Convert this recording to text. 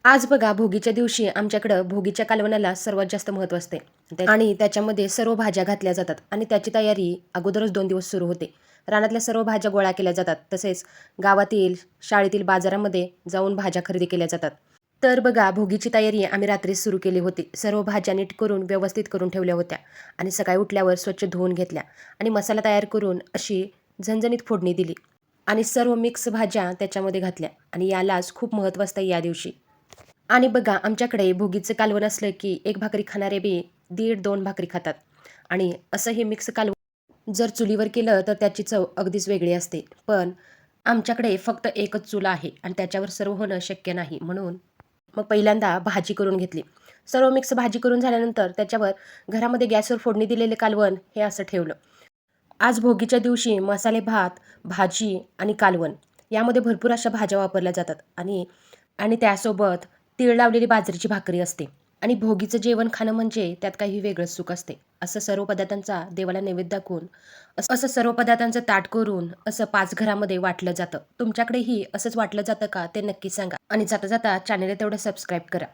आज बघा भोगीच्या दिवशी आमच्याकडं भोगीच्या कालवणाला सर्वात जास्त महत्त्व असते आणि त्याच्यामध्ये सर्व भाज्या घातल्या जातात आणि त्याची तयारी अगोदरच 2 दिवस सुरू होते. रानातल्या सर्व भाज्या गोळा केल्या जातात. तसेच गावातील, शाळेतील बाजारामध्ये जाऊन भाज्या खरेदी केल्या जातात. तर बघा भोगीची तयारी आम्ही रात्रीच सुरू केली होती. सर्व भाज्या नीट करून व्यवस्थित करून ठेवल्या होत्या आणि सकाळी उठल्यावर स्वच्छ धुवून घेतल्या आणि मसाला तयार करून अशी झणझणीत फोडणी दिली आणि सर्व मिक्स भाज्या त्याच्यामध्ये घातल्या आणि यालाच खूप महत्त्व असतं या दिवशी. आणि बघा आमच्याकडे भोगीचं कालवण असलं की एक भाकरी खाणारे बी 1.5-2 भाकरी खातात आणि असं हे मिक्स कालवण जर चुलीवर केलं तर त्याची चव अगदीच वेगळी असते. पण आमच्याकडे फक्त एकच चूल आहे आणि त्याच्यावर सर्व होणं शक्य नाही. म्हणून मग पहिल्यांदा भाजी करून घेतली. सर्व मिक्स भाजी करून झाल्यानंतर त्याच्यावर घरामध्ये गॅसवर फोडणी दिलेले कालवण हे असं ठेवलं. आज भोगीच्या दिवशी मसाले भात, भाजी आणि कालवण यामध्ये भरपूर अशा भाज्या वापरल्या जातात आणि आणि त्यासोबत तीळ लावलेली बाजरीची भाकरी असते आणि भोगीचं जेवण खाणं म्हणजे त्यात काही वेगळंच सुख असते. असं सर्व पदार्थांचा देवाला नैवेद्य दाखवून असं सर्व पदार्थांचं ताट करून असं 5 घरामध्ये वाटलं जातं. तुमच्याकडेही असंच वाटलं जातं का ते नक्की सांगा आणि जाता जाता चॅनलला तेवढं सबस्क्राईब करा.